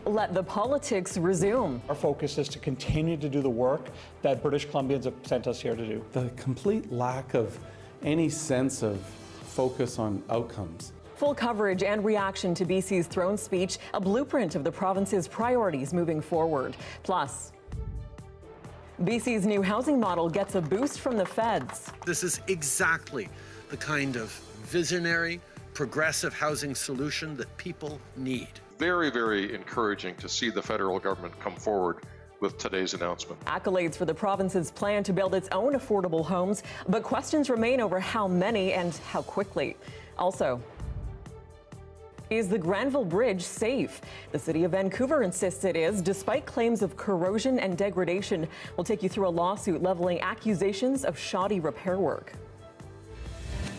let the politics resume. Our focus is to continue to do the work that British Columbians have sent us here to do. The complete lack of any sense of focus on outcomes. Full coverage and reaction to BC's throne speech, a blueprint of the province's priorities moving forward. Plus, BC's new housing model gets a boost from the feds. This is exactly the kind of visionary, progressive housing solution that people need. Very, very encouraging to see the federal government come forward with today's announcement. Accolades for the province's plan to build its own affordable homes, but questions remain over how many and how quickly. Also, is the Granville Bridge safe? The City of Vancouver insists it is, despite claims of corrosion and degradation. We'll take you through a lawsuit leveling accusations of shoddy repair work.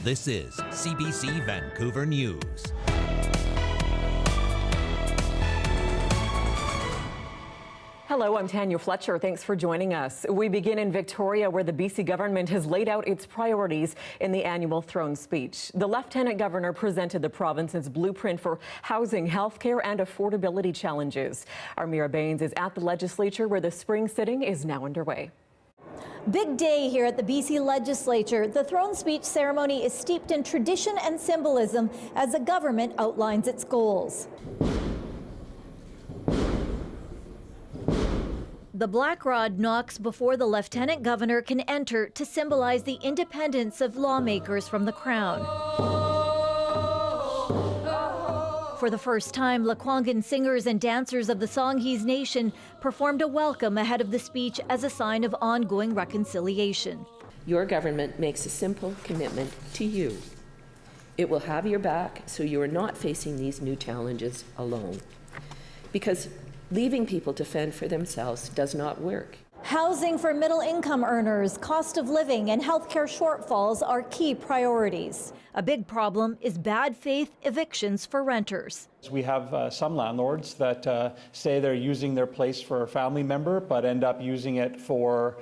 This is CBC Vancouver News. Hello, I'm Tanya Fletcher. Thanks for joining us. We begin in Victoria, where the BC government has laid out its priorities in the annual throne speech. The Lieutenant Governor presented the province's blueprint for housing, healthcare, and affordability challenges. Mira Baines is at the legislature, where the spring sitting is now underway. Big day here at the BC Legislature. The throne speech ceremony is steeped in tradition and symbolism as the government outlines its goals. The black rod knocks before the Lieutenant Governor can enter to symbolize the independence of lawmakers from the Crown. For the first time, Lekwungen singers and dancers of the Songhees Nation performed a welcome ahead of the speech as a sign of ongoing reconciliation. Your government makes a simple commitment to you. It will have your back so you are not facing these new challenges alone. Because leaving people to fend for themselves does not work. Housing for middle-income earners, cost of living, and healthcare shortfalls are key priorities. A big problem is bad faith evictions for renters. We have some landlords that say they're using their place for a family member, but end up using it for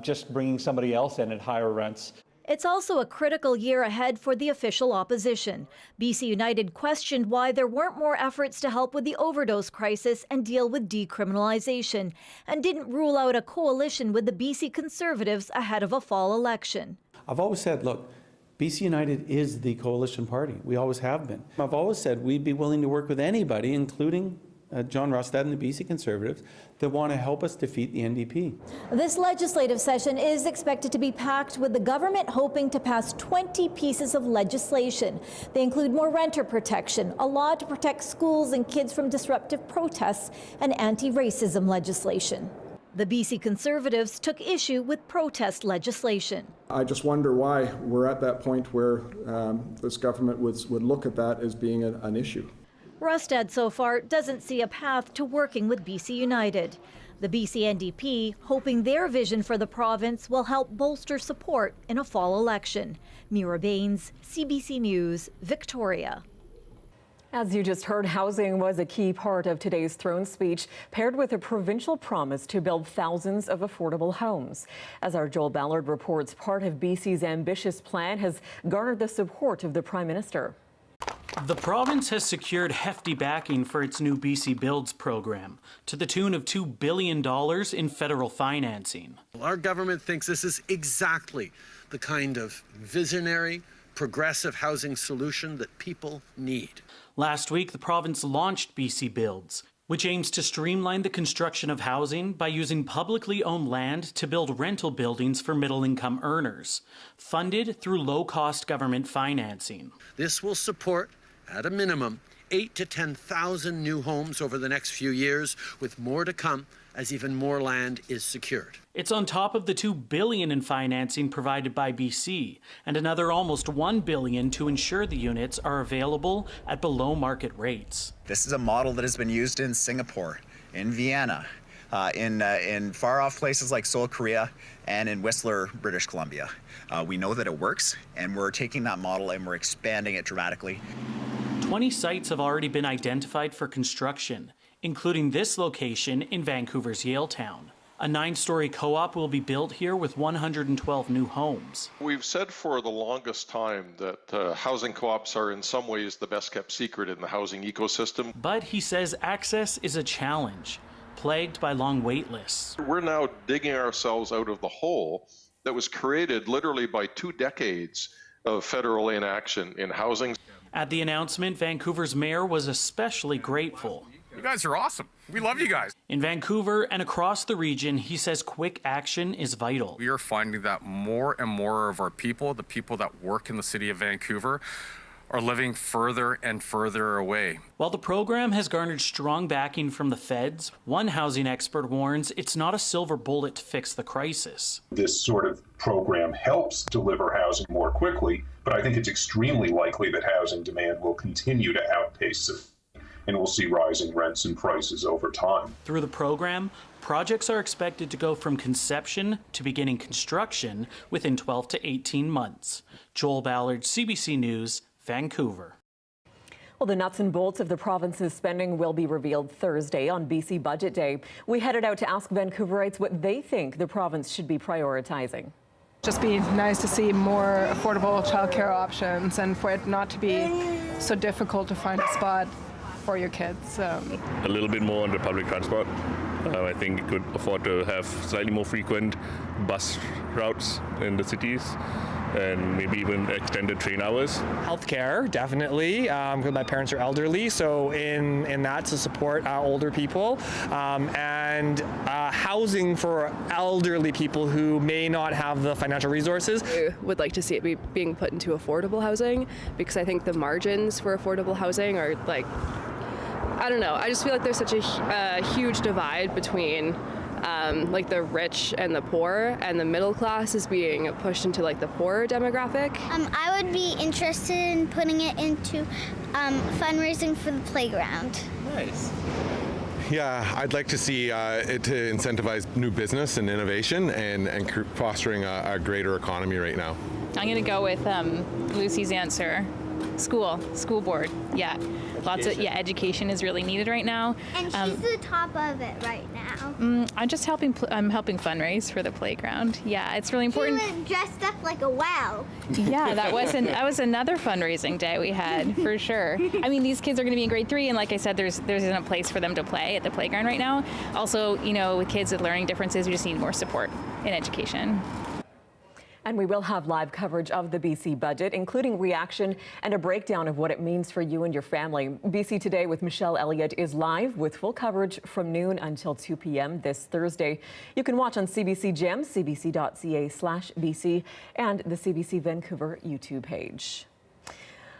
just bringing somebody else in at higher rents. It's also a critical year ahead for the official opposition. BC United questioned why there weren't more efforts to help with the overdose crisis and deal with decriminalization, and didn't rule out a coalition with the BC Conservatives ahead of a fall election. I've always said, look, BC United is the coalition party. We always have been. I've always said we'd be willing to work with anybody, including John Rostad and the BC Conservatives, that want to help us defeat the NDP. This legislative session is expected to be packed, with the government hoping to pass 20 pieces of legislation. They include more renter protection, a law to protect schools and kids from disruptive protests, and anti-racism legislation. The BC Conservatives took issue with protest legislation. I just wonder why we're at that point where this government would look at that as being an issue. Rustad so far doesn't see a path to working with BC United. The BC NDP hoping their vision for the province will help bolster support in a fall election. Mira Baines, CBC News, Victoria. As you just heard, housing was a key part of today's throne speech, paired with a provincial promise to build thousands of affordable homes. As our Joel Ballard reports, part of BC's ambitious plan has garnered the support of the Prime Minister. The province has secured hefty backing for its new BC Builds program, to the tune of $2 billion in federal financing. Our government thinks this is exactly the kind of visionary, progressive housing solution that people need. Last week, the province launched BC Builds, which aims to streamline the construction of housing by using publicly owned land to build rental buildings for middle-income earners, funded through low-cost government financing. This will support, at a minimum, 8,000 to 10,000 new homes over the next few years, with more to come as even more land is secured. It's on top of the $2 billion in financing provided by BC, and another almost $1 billion to ensure the units are available at below-market rates. This is a model that has been used in Singapore, in Vienna, in far-off places like Seoul, Korea, and in Whistler, British Columbia. We know that it works, and we're taking that model and we're expanding it dramatically. 20 sites have already been identified for construction, including this location in Vancouver's Yaletown. A 9-story co-op will be built here with 112 new homes. We've said for the longest time that housing co-ops are in some ways the best kept secret in the housing ecosystem. But he says access is a challenge, plagued by long wait lists. We're now digging ourselves out of the hole that was created literally by 2 decades of federal inaction in housing. At the announcement, Vancouver's mayor was especially grateful. You guys are awesome. We love you guys. In Vancouver and across the region, he says quick action is vital. We are finding that more and more of our people, the people that work in the city of Vancouver, are living further and further away. While the program has garnered strong backing from the feds, one housing expert warns it's not a silver bullet to fix the crisis. This sort of program helps deliver housing more quickly, but I think it's extremely likely that housing demand will continue to outpace it, and we'll see rising rents and prices over time. Through the program, projects are expected to go from conception to beginning construction within 12 to 18 months. Joel Ballard, CBC News, Vancouver. Well, the nuts and bolts of the province's spending will be revealed Thursday on BC Budget Day. We headed out to ask Vancouverites what they think the province should be prioritizing. Just be nice to see more affordable childcare options and for it not to be so difficult to find a spot for your kids. A little bit more on the public transport. I think it could afford to have slightly more frequent bus routes in the cities and maybe even extended train hours. Healthcare, definitely, because my parents are elderly, so in that to support older people, and housing for elderly people who may not have the financial resources. I would like to see it being put into affordable housing, because I think the margins for affordable housing are like, I don't know, I just feel like there's such a huge divide between like the rich and the poor, and the middle class is being pushed into like the poorer demographic. I would be interested in putting it into fundraising for the playground. Nice. Yeah, I'd like to see it to incentivize new business and innovation and fostering a greater economy right now. I'm going to go with Lucy's answer. School board, yeah. Lots of, education is really needed right now. And she's the top of it right now. I'm just helping fundraise for the playground. Yeah, it's really important. She was dressed up like a wow. Yeah, that was another fundraising day we had, for sure. I mean, these kids are going to be in grade 3, and like I said, there isn't a place for them to play at the playground right now. Also, with kids with learning differences, we just need more support in education. And we will have live coverage of the BC budget, including reaction and a breakdown of what it means for you and your family. BC Today with Michelle Elliott is live with full coverage from noon until 2 p.m. this Thursday. You can watch on CBC Gem, cbc.ca/BC, and the CBC Vancouver YouTube page.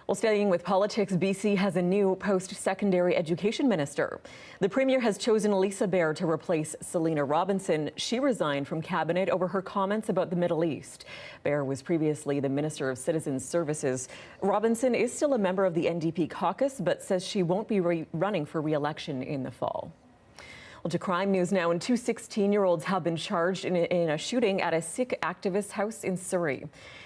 Well, staying with politics, BC has a new post-secondary education minister. The Premier has chosen Lisa Baer to replace Selina Robinson. She resigned from cabinet over her comments about the Middle East. Baer was previously the Minister of Citizen Services. Robinson is still a member of the NDP caucus, but says she won't be running for re-election in the fall. Well, to crime news now, and 2 16-year-olds have been charged in a shooting at a Sikh activist house in Surrey.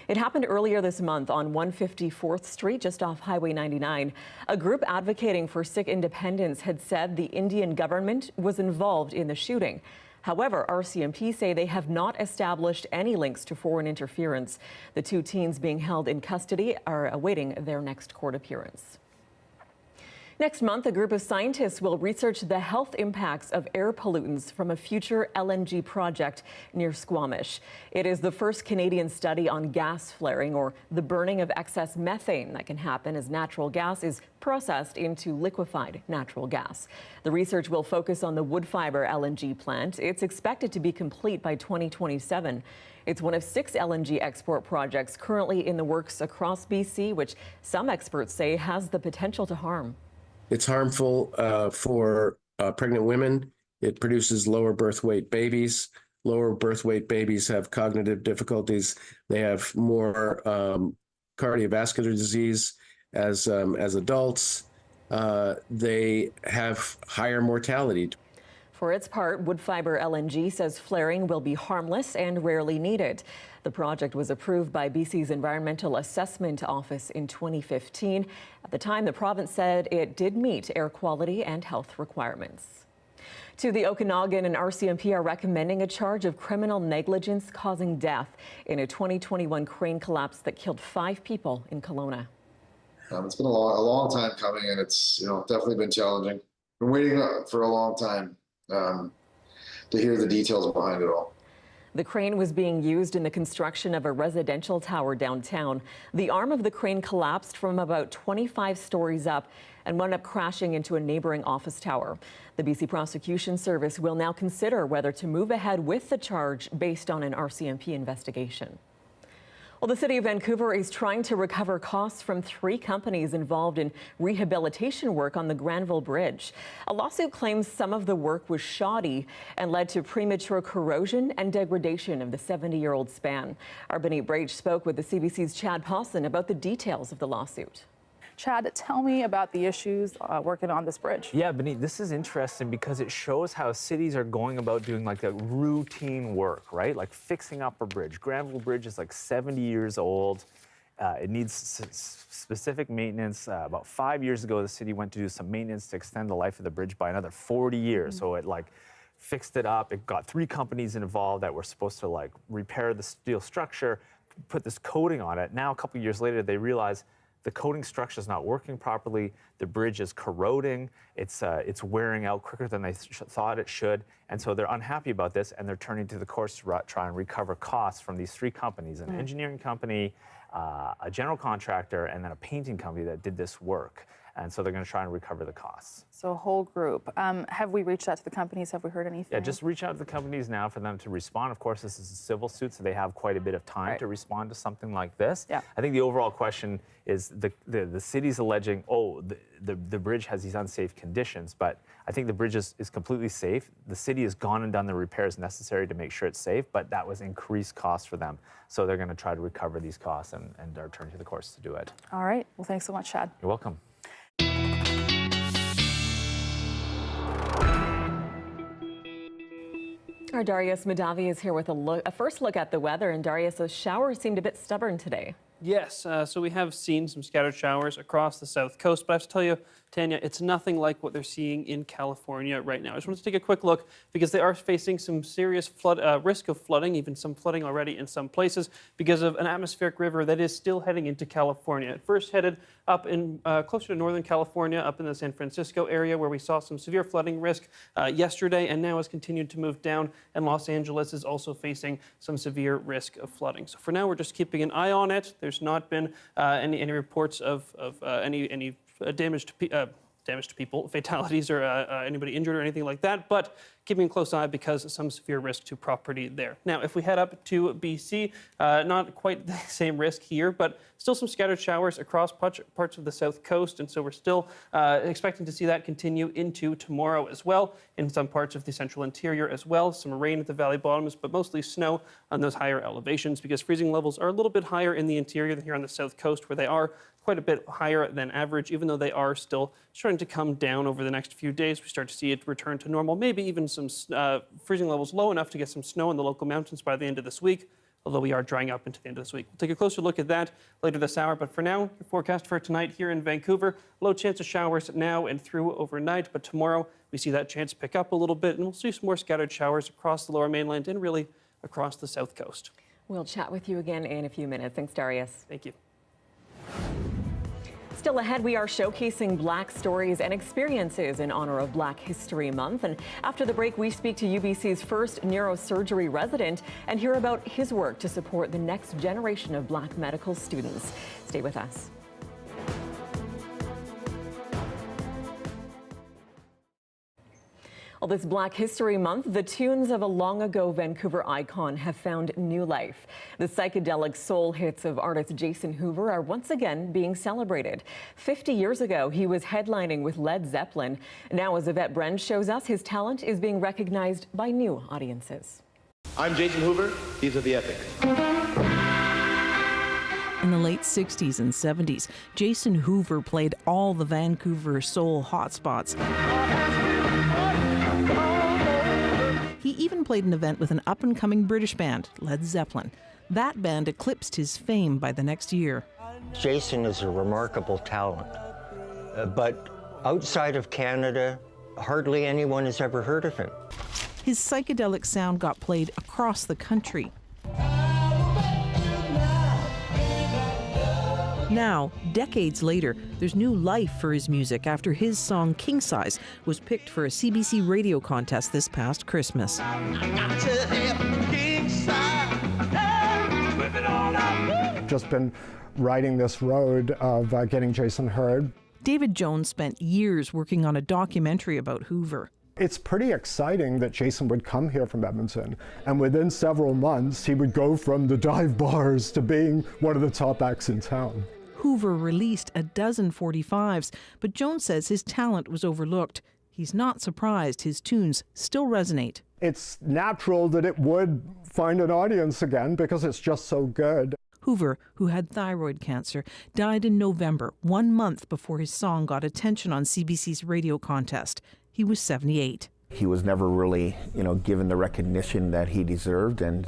It happened earlier this month on 154th Street, just off Highway 99. A group advocating for Sikh independence had said the Indian government was involved in the shooting. However, RCMP say they have not established any links to foreign interference. The 2 teens being held in custody are awaiting their next court appearance. Next month, a group of scientists will research the health impacts of air pollutants from a future LNG project near Squamish. It is the first Canadian study on gas flaring, or the burning of excess methane that can happen as natural gas is processed into liquefied natural gas. The research will focus on the Woodfibre LNG plant. It's expected to be complete by 2027. It's one of 6 LNG export projects currently in the works across BC, which some experts say has the potential to harm. It's harmful for pregnant women. It produces lower birth weight babies. Lower birth weight babies have cognitive difficulties. They have more cardiovascular disease as adults. They have higher mortality. For its part, Woodfibre LNG says flaring will be harmless and rarely needed. The project was approved by BC's Environmental Assessment Office in 2015. At the time, the province said it did meet air quality and health requirements. To the Okanagan, and RCMP are recommending a charge of criminal negligence causing death in a 2021 crane collapse that killed 5 people in Kelowna. It's been a long time coming, and it's definitely been challenging. Been waiting for a long time to hear the details behind it all. The crane was being used in the construction of a residential tower downtown. The arm of the crane collapsed from about 25 stories up and wound up crashing into a neighboring office tower. The BC Prosecution Service will now consider whether to move ahead with the charge based on an RCMP investigation. Well, the City of Vancouver is trying to recover costs from 3 companies involved in rehabilitation work on the Granville Bridge. A lawsuit claims some of the work was shoddy and led to premature corrosion and degradation of the 70-year-old span. Our Benit Brage spoke with the CBC's Chad Pawson about the details of the lawsuit. Chad, tell me about the issues working on this bridge. Yeah, Benit, this is interesting because it shows how cities are going about doing like a routine work, right? Like fixing up a bridge. Granville Bridge is like 70 years old. It needs specific maintenance. About 5 years ago, the city went to do some maintenance to extend the life of the bridge by another 40 years. So it like fixed it up. It got 3 companies involved that were supposed to like repair the steel structure, put this coating on it. Now, a couple of years later, they realized the coating structure is not working properly. The bridge is corroding. It's wearing out quicker than they thought it should. And so they're unhappy about this, and they're turning to the courts to try and recover costs from these 3 companies, an engineering company, a general contractor, and then a painting company that did this work. And so they're going to try and recover the costs. So a whole group. Have we reached out to the companies? Have we heard anything? Yeah, just reach out to the companies now for them to respond. Of course, this is a civil suit, so they have quite a bit of time to respond to something like this. Yeah. I think the overall question is the city's alleging, the bridge has these unsafe conditions, but I think the bridge is completely safe. The city has gone and done the repairs necessary to make sure it's safe, but that was increased costs for them. So they're going to try to recover these costs and are turning to the courts to do it. All right. Well, thanks so much, Chad. You're welcome. Our Darius Madavi is here with a first look at the weather. And Darius, those showers seemed a bit stubborn today. Yes, so we have seen some scattered showers across the south coast, but I have to tell you, Tanya, it's nothing like what they're seeing in California right now. I just wanted to take a quick look because they are facing some serious risk of flooding, even some flooding already in some places because of an atmospheric river that is still heading into California. It first headed up in closer to Northern California, up in the San Francisco area where we saw some severe flooding risk yesterday, and now has continued to move down, and Los Angeles is also facing some severe risk of flooding. So for now, we're just keeping an eye on it. There's not been any reports of any damage to people, fatalities, or anybody injured or anything like that, but keeping a close eye because of some severe risk to property there. Now, if we head up to BC, not quite the same risk here, but still some scattered showers across parts of the south coast, and so we're still expecting to see that continue into tomorrow as well, in some parts of the central interior as well. Some rain at the valley bottoms, but mostly snow on those higher elevations because freezing levels are a little bit higher in the interior than here on the south coast, where they are quite a bit higher than average, even though they are still starting to come down over the next few days. We start to see it return to normal, maybe even some freezing levels low enough to get some snow in the local mountains by the end of this week, although we are drying up into the end of this week. We'll take a closer look at that later this hour, but for now, your forecast for tonight here in Vancouver, low chance of showers now and through overnight, but tomorrow we see that chance pick up a little bit, and we'll see some more scattered showers across the lower mainland and really across the south coast. We'll chat with you again in a few minutes. Thanks, Darius. Thank you. Still ahead, we are showcasing Black stories and experiences in honor of Black History Month. And after the break, we speak to UBC's first neurosurgery resident and hear about his work to support the next generation of Black medical students. Stay with us. Well, this Black History Month, the tunes of a long-ago Vancouver icon have found new life. The psychedelic soul hits of artist Jason Hoover are once again being celebrated. 50 years ago, he was headlining with Led Zeppelin. Now, as Yvette Bren shows us, his talent is being recognized by new audiences. I'm Jason Hoover. These are the Epics. In the late 60s and 70s, Jason Hoover played all the Vancouver soul hotspots. He even played an event with an up-and-coming British band, Led Zeppelin. That band eclipsed his fame by the next year. Jason is a remarkable talent, but outside of Canada, hardly anyone has ever heard of him. His psychedelic sound got played across the country. Now, decades later, there's new life for his music after his song King Size was picked for a CBC radio contest this past Christmas. Just been riding this road of getting Jason heard. David Jones spent years working on a documentary about Hoover. It's pretty exciting that Jason would come here from Edmonton, and within several months, he would go from the dive bars to being one of the top acts in town. Hoover released a dozen 45s, but Jones says his talent was overlooked. He's not surprised his tunes still resonate. It's natural that it would find an audience again because it's just so good. Hoover, who had thyroid cancer, died in November, 1 month before his song got attention on CBC's radio contest. He was 78. He was never really, given the recognition that he deserved, and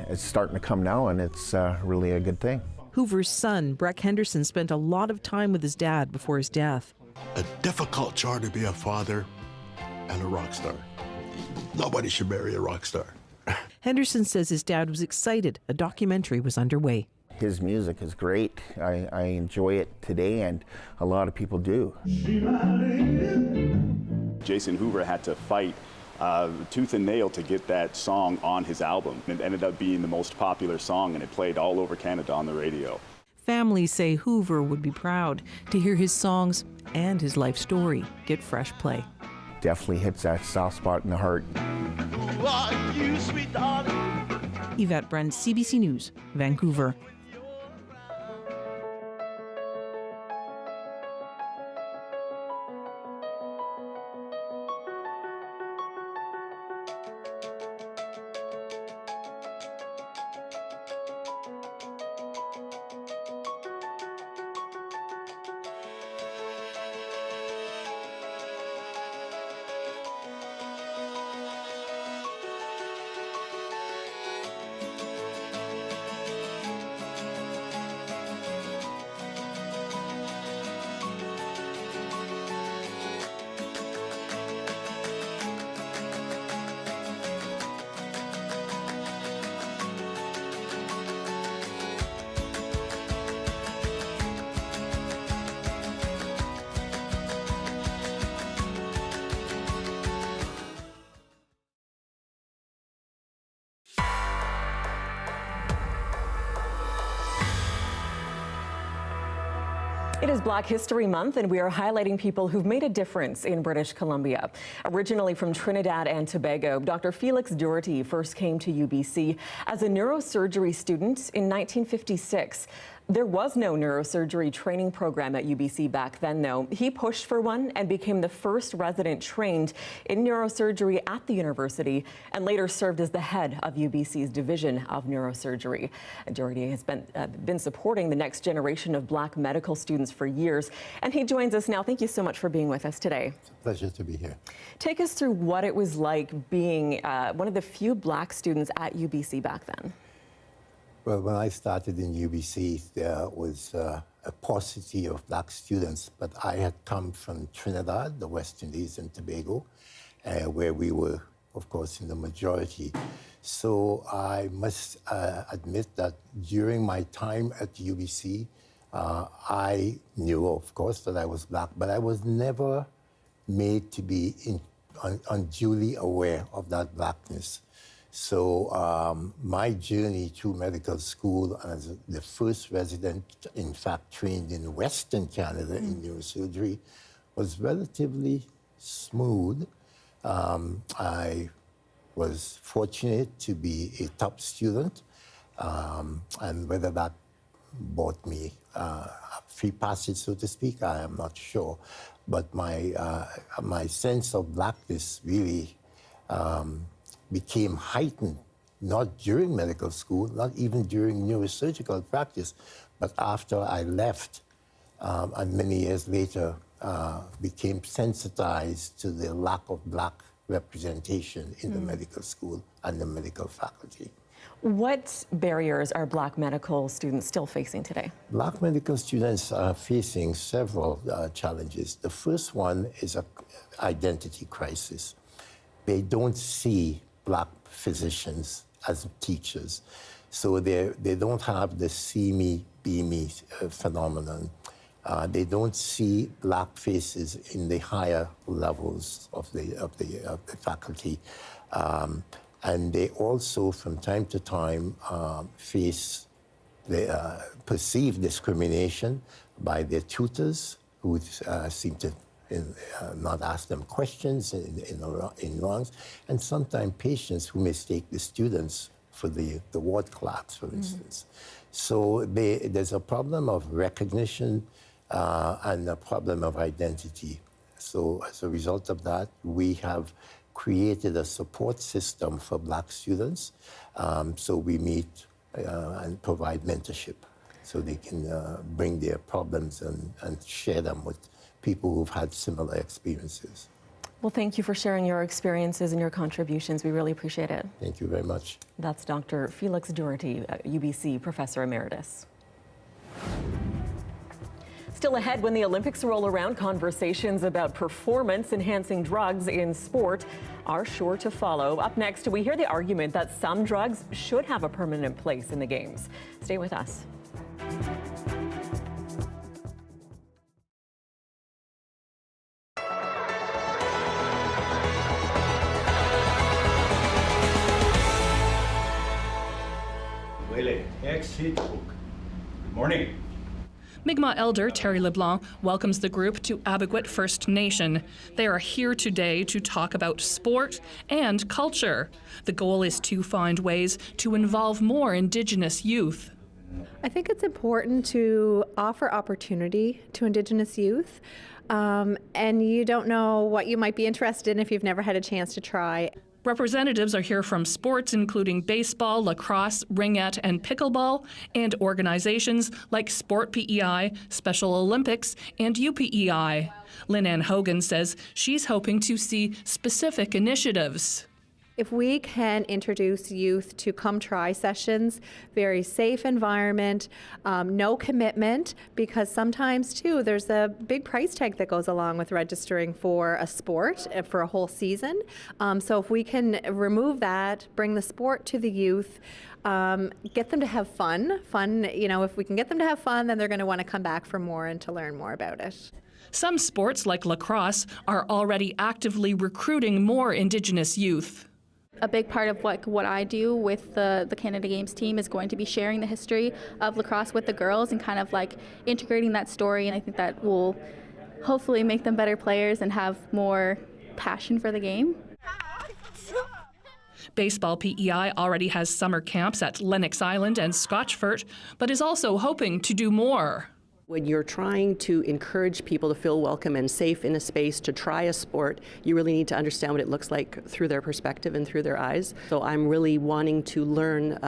it's starting to come now, and it's really a good thing. Hoover's son, Breck Henderson, spent a lot of time with his dad before his death. A difficult chore to be a father and a rock star. Nobody should marry a rock star. Henderson says his dad was excited a documentary was underway. His music is great. I enjoy it today, and a lot of people do. Jason Hoover had to fight tooth and nail to get that song on his album. It ended up being the most popular song, and it played all over Canada on the radio. Families say Hoover would be proud to hear his songs and his life story get fresh play. Definitely hits that soft spot in the heart. Who are you, sweet darling? Yvette Brent, CBC News, Vancouver. It is Black History Month, and we are highlighting people who've made a difference in British Columbia. Originally from Trinidad and Tobago, Dr. Felix Doherty first came to UBC as a neurosurgery student in 1956. There was no neurosurgery training program at UBC back then, though. He pushed for one and became the first resident trained in neurosurgery at the university, and later served as the head of UBC's Division of Neurosurgery. Doherty has been supporting the next generation of Black medical students for years, and he joins us now. Thank you so much for being with us today. It's a pleasure to be here. Take us through what it was like being one of the few Black students at UBC back then. Well, when I started in UBC, there was a paucity of Black students, but I had come from Trinidad, the West Indies, and Tobago, where we were, of course, in the majority. So I must admit that during my time at UBC, I knew, of course, that I was Black, but I was never made to be unduly aware of that Blackness. So my journey through medical school as the first resident, in fact, trained in Western Canada in neurosurgery, was relatively smooth. I was fortunate to be a top student, and whether that bought me a free passage, so to speak, I am not sure. But my sense of Blackness really became heightened, not during medical school, not even during neurosurgical practice, but after I left, and many years later, became sensitized to the lack of Black representation in the medical school and the medical faculty. What barriers are Black medical students still facing today? Black medical students are facing several challenges. The first one is an identity crisis. They don't see Black physicians as teachers. So they don't have the see me, be me phenomenon. They don't see Black faces in the higher levels of the faculty. And they also, from time to time, face the perceived discrimination by their tutors, who seem to not ask them questions in wrongs, and sometimes patients who mistake the students for the ward clerks, for instance. So there's a problem of recognition and a problem of identity. So as a result of that, we have created a support system for Black students. So we meet and provide mentorship so they can bring their problems and share them with people who've had similar experiences. Well, thank you for sharing your experiences and your contributions. We really appreciate it. Thank you very much. That's Dr. Felix Doherty, UBC Professor Emeritus. Still ahead, when the Olympics roll around, conversations about performance-enhancing drugs in sport are sure to follow. Up next, we hear the argument that some drugs should have a permanent place in the Games. Stay with us. Good morning. Mi'kmaq Elder Terry LeBlanc welcomes the group to Abegwit First Nation. They are here today to talk about sport and culture. The goal is to find ways to involve more Indigenous youth. I think it's important to offer opportunity to Indigenous youth. And you don't know what you might be interested in if you've never had a chance to try. Representatives are here from sports including baseball, lacrosse, ringette, and pickleball, and organizations like Sport PEI, Special Olympics, and UPEI. Lynn-Ann Hogan says she's hoping to see specific initiatives. If we can introduce youth to come try sessions, very safe environment, no commitment, because sometimes too there's a big price tag that goes along with registering for a sport for a whole season. So if we can remove that, bring the sport to the youth, get them to have fun, if we can get them to have fun, then they're going to want to come back for more and to learn more about it. Some sports like lacrosse are already actively recruiting more Indigenous youth. A big part of what I do with the Canada Games team is going to be sharing the history of lacrosse with the girls and kind of like integrating that story, and I think that will hopefully make them better players and have more passion for the game. Baseball PEI already has summer camps at Lennox Island and Scotchfort, but is also hoping to do more. When you're trying to encourage people to feel welcome and safe in a space to try a sport, you really need to understand what it looks like through their perspective and through their eyes. So I'm really wanting to learn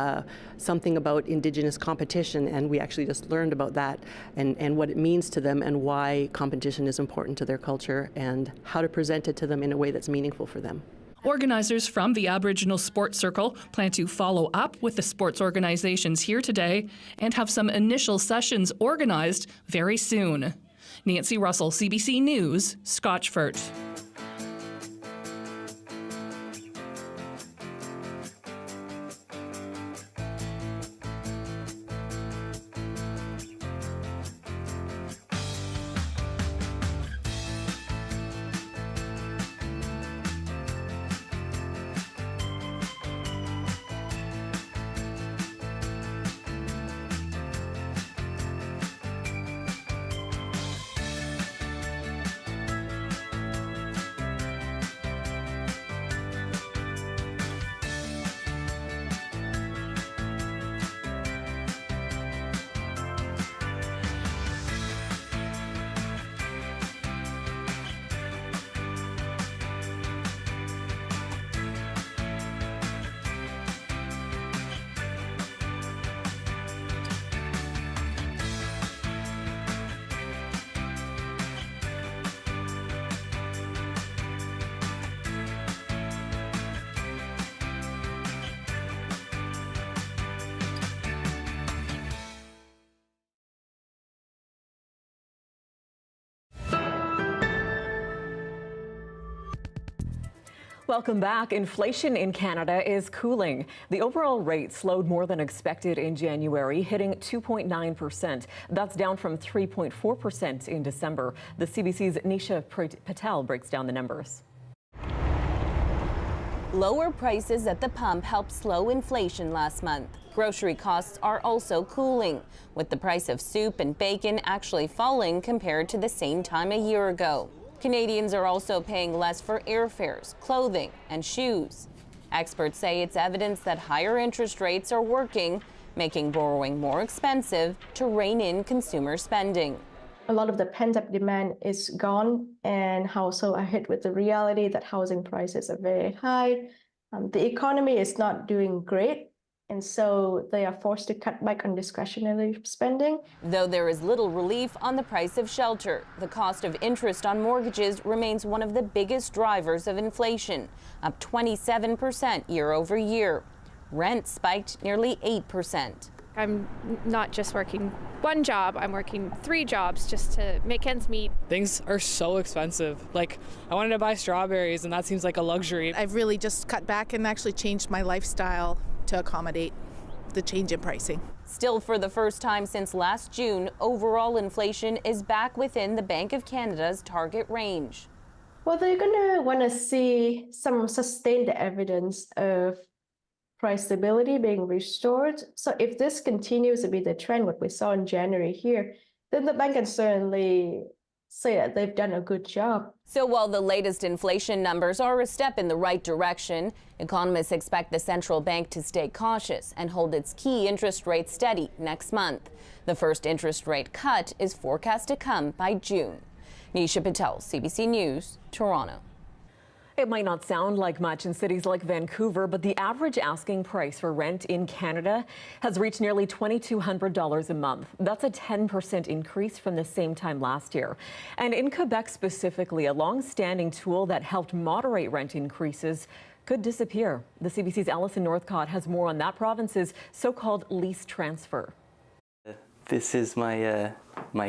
something about Indigenous competition, and we actually just learned about that and what it means to them and why competition is important to their culture and how to present it to them in a way that's meaningful for them. Organizers from the Aboriginal Sports Circle plan to follow up with the sports organizations here today and have some initial sessions organized very soon. Nancy Russell, CBC News, Scotchfort. Welcome back. Inflation in Canada is cooling. The overall rate slowed more than expected in January, hitting 2.9%. That's down from 3.4% in December. The CBC's Nisha Patel breaks down the numbers. Lower prices at the pump helped slow inflation last month. Grocery costs are also cooling, with the price of soup and bacon actually falling compared to the same time a year ago. Canadians are also paying less for airfares, clothing, and shoes. Experts say it's evidence that higher interest rates are working, making borrowing more expensive to rein in consumer spending. A lot of the pent-up demand is gone, and households are hit with the reality that housing prices are very high. The economy is not doing great, and so they are forced to cut back on discretionary spending. Though there is little relief on the price of shelter, the cost of interest on mortgages remains one of the biggest drivers of inflation, up 27% year over year. Rent spiked nearly 8%. I'm not just working one job, I'm working 3 jobs just to make ends meet. Things are so expensive. Like, I wanted to buy strawberries and that seems like a luxury. I've really just cut back and actually changed my lifestyle to accommodate the change in pricing. Still, for the first time since last June, overall inflation is back within the Bank of Canada's target range. Well, they're going to want to see some sustained evidence of price stability being restored. So if this continues to be the trend, what we saw in January here, then the bank can certainly say that they've done a good job. So while the latest inflation numbers are a step in the right direction, economists expect the central bank to stay cautious and hold its key interest rate steady next month. The first interest rate cut is forecast to come by June. Nisha Patel, CBC News, Toronto. It might not sound like much in cities like Vancouver, but the average asking price for rent in Canada has reached nearly $2,200 a month. That's a 10% increase from the same time last year. And in Quebec specifically, a long-standing tool that helped moderate rent increases could disappear. The CBC's Alison Northcott has more on that province's so-called lease transfer. This is my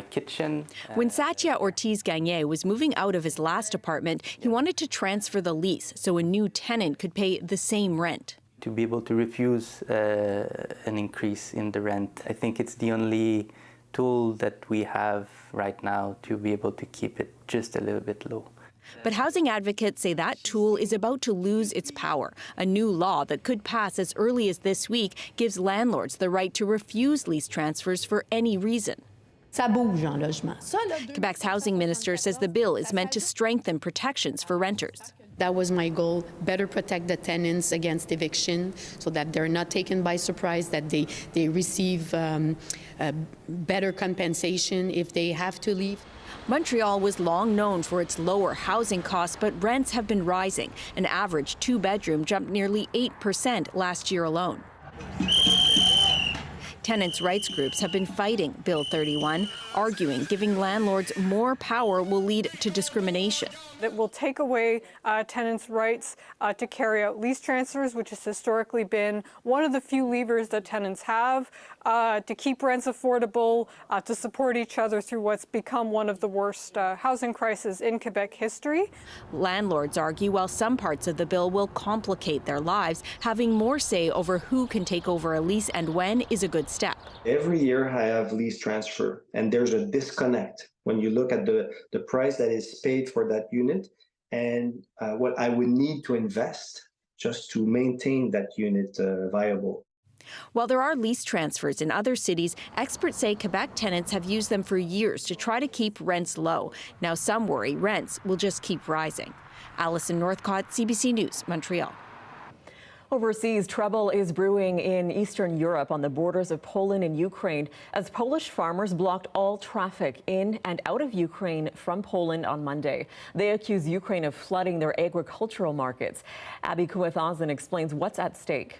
kitchen. When Satya Ortiz-Gagné was moving out of his last apartment, he wanted to transfer the lease so a new tenant could pay the same rent. To be able to refuse an increase in the rent, I think it's the only tool that we have right now to be able to keep it just a little bit low. But housing advocates say that tool is about to lose its power. A new law that could pass as early as this week gives landlords the right to refuse lease transfers for any reason. Quebec's housing minister says the bill is meant to strengthen protections for renters. That was my goal, better protect the tenants against eviction so that they're not taken by surprise, that they receive better compensation if they have to leave. Montreal was long known for its lower housing costs, but rents have been rising. An average 2-bedroom jumped nearly 8% last year alone. Tenants' rights groups have been fighting Bill 31, arguing giving landlords more power will lead to discrimination. That will take away tenants' rights to carry out lease transfers, which has historically been one of the few levers that tenants have to keep rents affordable, to support each other through what's become one of the worst housing crises in Quebec history. Landlords argue while some parts of the bill will complicate their lives, having more say over who can take over a lease and when is a good step. Every year I have lease transfer, and there's a disconnect when you look at the price that is paid for that unit and what I would need to invest just to maintain that unit viable. While there are lease transfers in other cities, experts say Quebec tenants have used them for years to try to keep rents low. Now some worry rents will just keep rising. Alison Northcott, CBC News, Montreal. Overseas, trouble is brewing in Eastern Europe on the borders of Poland and Ukraine as Polish farmers blocked all traffic in and out of Ukraine from Poland on Monday. They accuse Ukraine of flooding their agricultural markets. Abby Kuethausen explains what's at stake.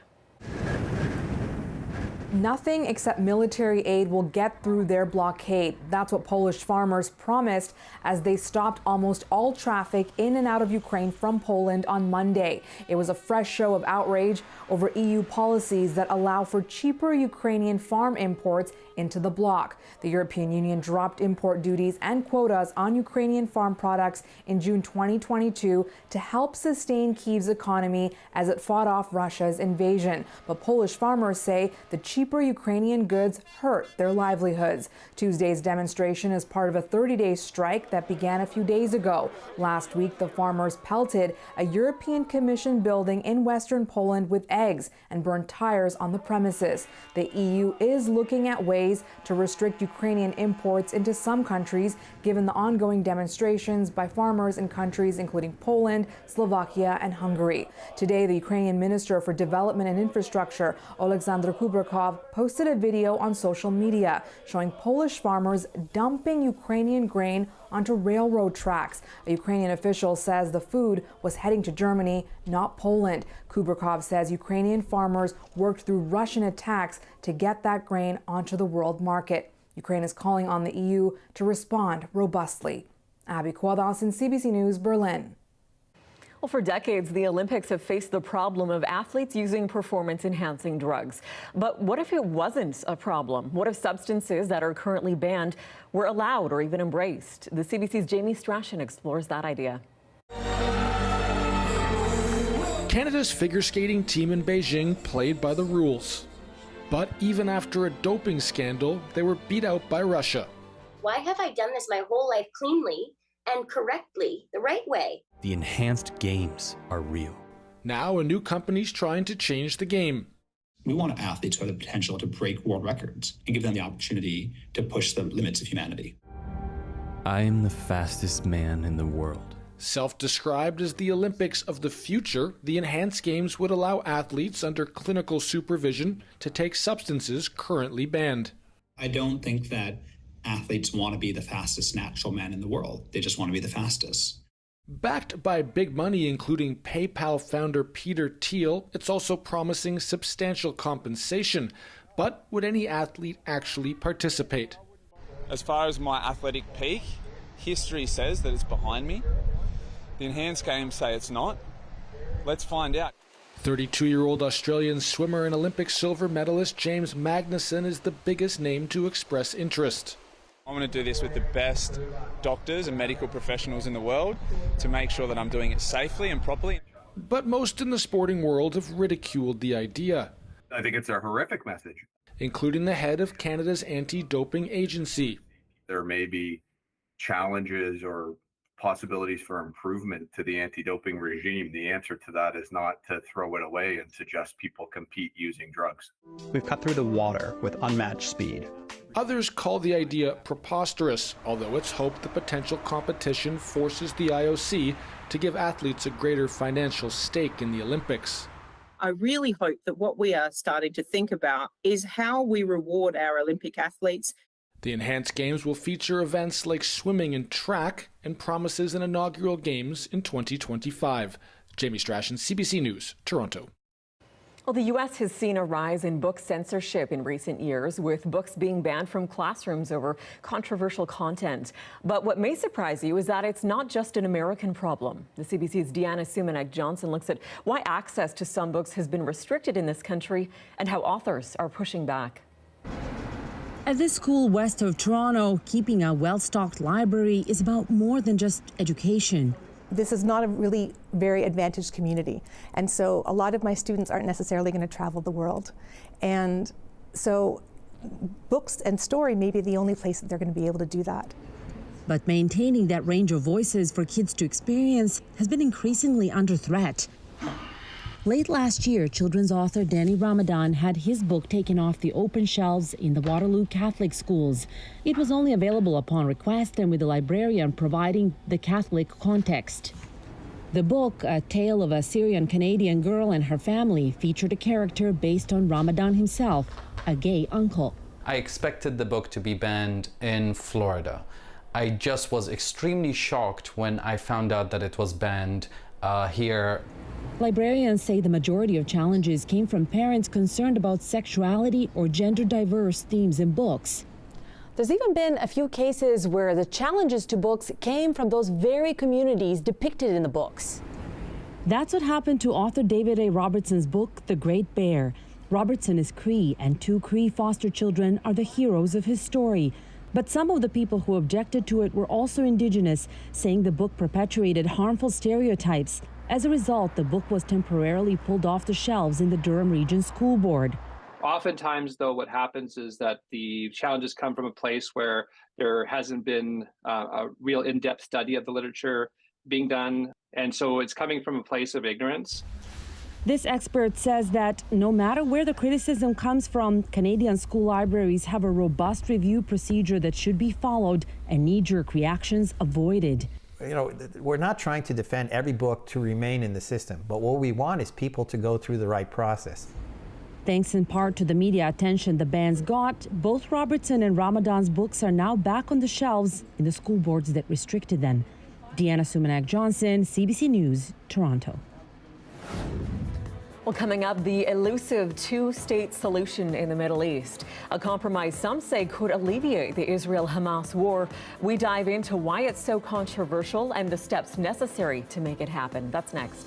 Nothing except military aid will get through their blockade. That's what Polish farmers promised as they stopped almost all traffic in and out of Ukraine from Poland on Monday. It was a fresh show of outrage over EU policies that allow for cheaper Ukrainian farm imports into the bloc. The European Union dropped import duties and quotas on Ukrainian farm products in June 2022 to help sustain Kyiv's economy as it fought off Russia's invasion. But Polish farmers say the cheaper Ukrainian goods hurt their livelihoods. Tuesday's demonstration is part of a 30-day strike that began a few days ago. Last week, the farmers pelted a European Commission building in western Poland with eggs and burned tires on the premises. The EU is looking at ways to restrict Ukrainian imports into some countries, given the ongoing demonstrations by farmers in countries including Poland, Slovakia, and Hungary. Today, the Ukrainian Minister for Development and Infrastructure, Oleksandr Kubrakov, posted a video on social media showing Polish farmers dumping Ukrainian grain onto railroad tracks. A Ukrainian official says the food was heading to Germany, not Poland. Kubrakov says Ukrainian farmers worked through Russian attacks to get that grain onto the world market. Ukraine is calling on the EU to respond robustly. Abby Kwadalson, CBC News, Berlin. Well, for decades, the Olympics have faced the problem of athletes using performance-enhancing drugs. But what if it wasn't a problem? What if substances that are currently banned were allowed or even embraced? The CBC's Jamie Strachan explores that idea. Canada's figure skating team in Beijing played by the rules. But even after a doping scandal, they were beat out by Russia. Why have I done this my whole life cleanly and correctly, the right way? The enhanced games are real. Now a new company's trying to change the game. We want athletes who have the potential to break world records and give them the opportunity to push the limits of humanity. I am the fastest man in the world. Self-described as the Olympics of the future, the enhanced games would allow athletes under clinical supervision to take substances currently banned. I don't think that athletes want to be the fastest natural man in the world. They just want to be the fastest. Backed by big money, including PayPal founder Peter Thiel, it's also promising substantial compensation. But would any athlete actually participate? As far as my athletic peak, history says that it's behind me. The enhanced games say it's not. Let's find out. 32-year-old Australian swimmer and Olympic silver medalist James Magnuson is the biggest name to express interest. I'm going to do this with the best doctors and medical professionals in the world to make sure that I'm doing it safely and properly. But most in the sporting world have ridiculed the idea. I think it's a horrific message. Including the head of Canada's anti-doping agency. There may be challenges or possibilities for improvement to the anti-doping regime. The answer to that is not to throw it away and suggest people compete using drugs. We've cut through the water with unmatched speed. Others call the idea preposterous, although it's hoped the potential competition forces the IOC to give athletes a greater financial stake in the Olympics. I really hope that what we are starting to think about is how we reward our Olympic athletes. The enhanced games will feature events like swimming and track and promises an inaugural games in 2025. Jamie Strachan, CBC News, Toronto. Well, the U.S. has seen a rise in book censorship in recent years, with books being banned from classrooms over controversial content. But what may surprise you is that it's not just an American problem. The CBC's Deanna Sumanek-Johnson looks at why access to some books has been restricted in this country and how authors are pushing back. At this school west of Toronto, keeping a well-stocked library is about more than just education. This is not a really very advantaged community. And so a lot of my students aren't necessarily going to travel the world. And so books and story may be the only place that they're going to be able to do that. But maintaining that range of voices for kids to experience has been increasingly under threat. Late last year, children's author Danny Ramadan had his book taken off the open shelves in the Waterloo Catholic schools. It was only available upon request and with the librarian providing the Catholic context. The book, a tale of a Syrian-Canadian girl and her family, featured a character based on Ramadan himself, a gay uncle. I expected the book to be banned in Florida. I just was extremely shocked when I found out that it was banned here. Librarians say the majority of challenges came from parents concerned about sexuality or gender-diverse themes in books. There's even been a few cases where the challenges to books came from those very communities depicted in the books. That's what happened to author David A. Robertson's book, The Great Bear. Robertson is Cree, and 2 Cree foster children are the heroes of his story. But some of the people who objected to it were also Indigenous, saying the book perpetuated harmful stereotypes. As a result, the book was temporarily pulled off the shelves in the Durham Region School Board. Oftentimes, though, what happens is that the challenges come from a place where there hasn't been a real in-depth study of the literature being done, and so it's coming from a place of ignorance. This expert says that no matter where the criticism comes from, Canadian school libraries have a robust review procedure that should be followed and knee-jerk reactions avoided. You know, we're not trying to defend every book to remain in the system, but what we want is people to go through the right process. Thanks in part to the media attention the bans got, both Robertson and Ramadan's books are now back on the shelves in the school boards that restricted them. Deanna Sumanak-Johnson, CBC News, Toronto. Well, coming up, the elusive 2-state solution in the Middle East. A compromise some say could alleviate the Israel-Hamas war. We dive into why it's so controversial and the steps necessary to make it happen. That's next.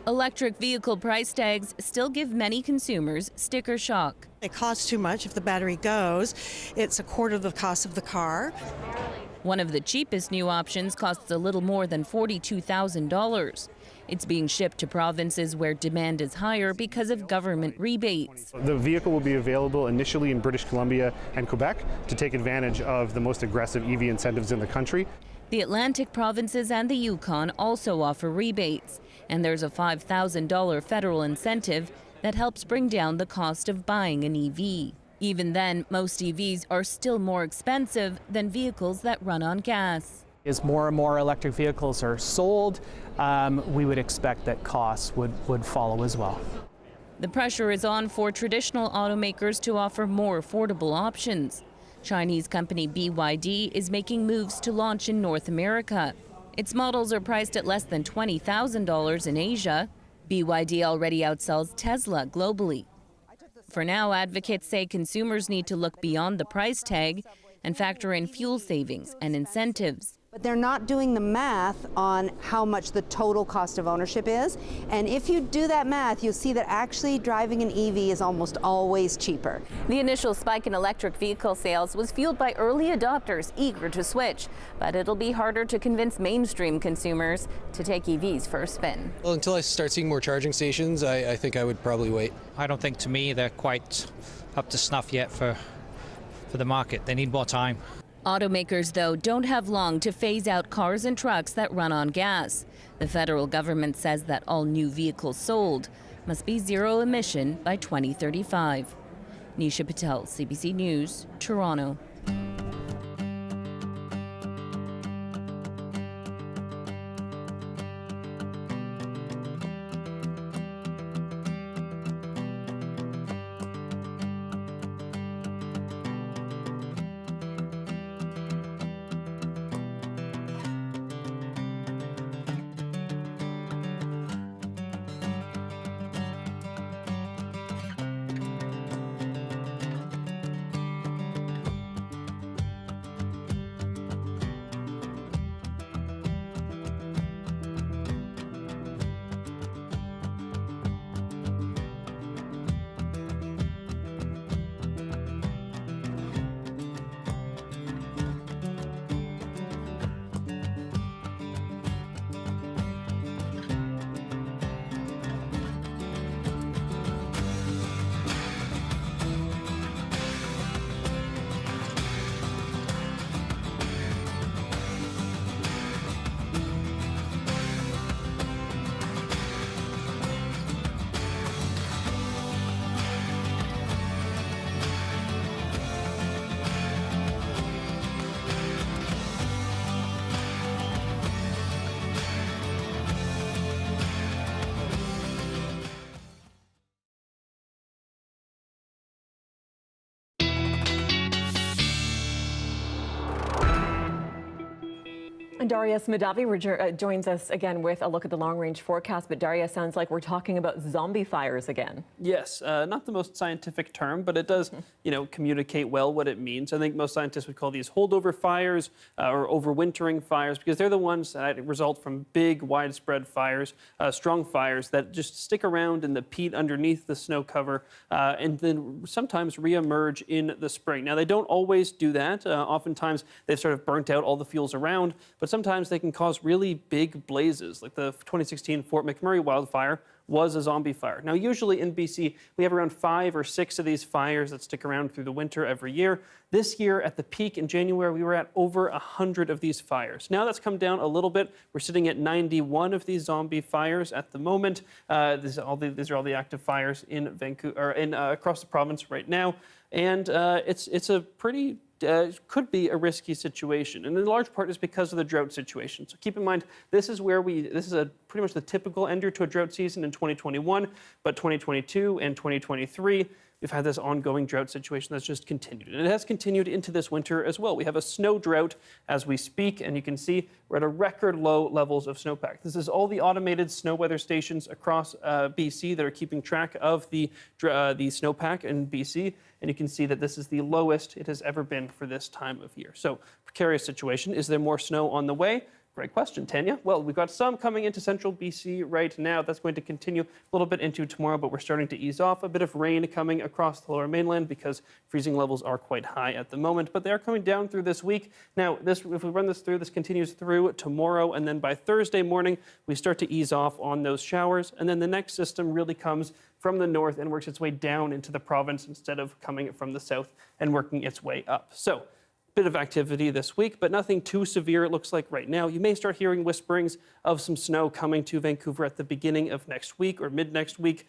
Electric vehicle price tags still give many consumers sticker shock. It costs too much. If the battery goes, it's a quarter of the cost of the car. One of the cheapest new options costs a little more than $42,000. It's being shipped to provinces where demand is higher because of government rebates. The vehicle will be available initially in British Columbia and Quebec to take advantage of the most aggressive EV incentives in the country. The Atlantic provinces and the Yukon also offer rebates, and there's a $5,000 federal incentive that helps bring down the cost of buying an EV. Even then, most EVs are still more expensive than vehicles that run on gas. As more and more electric vehicles are sold, we would expect that costs would follow as well. The pressure is on for traditional automakers to offer more affordable options. Chinese company BYD is making moves to launch in North America. Its models are priced at less than $20,000 in Asia. BYD already outsells Tesla globally. For now, advocates say consumers need to look beyond the price tag and factor in fuel savings and incentives. But they're not doing the math on how much the total cost of ownership is. And if you do that math, you'll see that actually driving an EV is almost always cheaper. The initial spike in electric vehicle sales was fueled by early adopters eager to switch. But it'll be harder to convince mainstream consumers to take EVs for a spin. Well, until I start seeing more charging stations, I think I would probably wait. I don't think, to me, they're quite up to snuff yet for the market. They need more time. Automakers, though, don't have long to phase out cars and trucks that run on gas. The federal government says that all new vehicles sold must be zero emission by 2035. Nisha Patel, CBC News, Toronto. And Darius Madavi joins us again with a look at the long-range forecast. But Darius, sounds like we're talking about zombie fires again. Yes, not the most scientific term, but it does, communicate well what it means. I think most scientists would call these holdover fires or overwintering fires, because they're the ones that result from big, widespread fires, strong fires that just stick around in the peat underneath the snow cover, and then sometimes reemerge in the spring. Now, they don't always do that. Oftentimes, they've sort of burnt out all the fuels around, but sometimes they can cause really big blazes, like the 2016 Fort McMurray wildfire was a zombie fire. Now, usually in BC, we have around 5 or 6 of these fires that stick around through the winter every year. This year, at the peak in January, we were at over 100 of these fires. Now that's come down a little bit. We're sitting at 91 of these zombie fires at the moment. These are all the active fires in Vancouver, or across the province right now. And it's a pretty could be a risky situation, and in large part is because of the drought situation. So keep in mind, this is pretty much the typical ender to a drought season in 2021, but 2022 and 2023, we've had this ongoing drought situation that's just continued. And it has continued into this winter as well. We have a snow drought as we speak, and you can see we're at a record low levels of snowpack. This is all the automated snow weather stations across BC that are keeping track of the snowpack in BC. And you can see that this is the lowest it has ever been for this time of year. So, precarious situation. Is there more snow on the way? Great question, Tanya. Well, we've got some coming into central BC right now. That's going to continue a little bit into tomorrow, but we're starting to ease off. A bit of rain coming across the lower mainland because freezing levels are quite high at the moment, but they are coming down through this week. Now, if we run this through, this continues through tomorrow, and then by Thursday morning, we start to ease off on those showers, and then the next system really comes from the north and works its way down into the province instead of coming from the south and working its way up. So, bit of activity this week, but nothing too severe it looks like right now. You may start hearing whisperings of some snow coming to Vancouver at the beginning of next week or mid next week.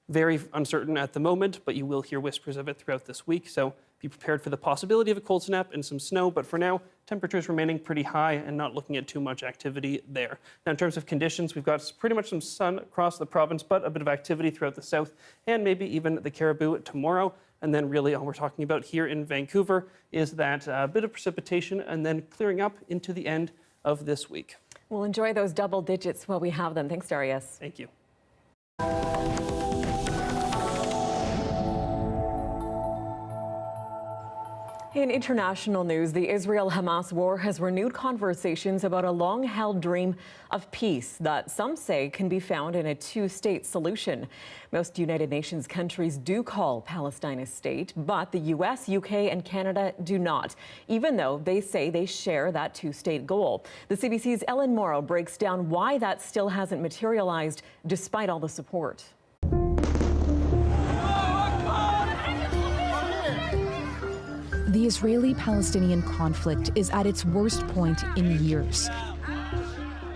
Very uncertain at the moment, but you will hear whispers of it throughout this week. So be prepared for the possibility of a cold snap and some snow. But for now, temperatures remaining pretty high and not looking at too much activity there. Now, in terms of conditions, we've got pretty much some sun across the province, but a bit of activity throughout the south and maybe even the Cariboo tomorrow. And then really all we're talking about here in Vancouver is that bit of precipitation and then clearing up into the end of this week. We'll enjoy those double digits while we have them. Thanks, Darius. Thank you. In international news, the Israel-Hamas war has renewed conversations about a long-held dream of peace that some say can be found in a two-state solution. Most United Nations countries do call Palestine a state, but the U.S., U.K. and Canada do not, even though they say they share that two-state goal. The CBC's Ellen Morrow breaks down why that still hasn't materialized despite all the support. The Israeli-Palestinian conflict is at its worst point in years.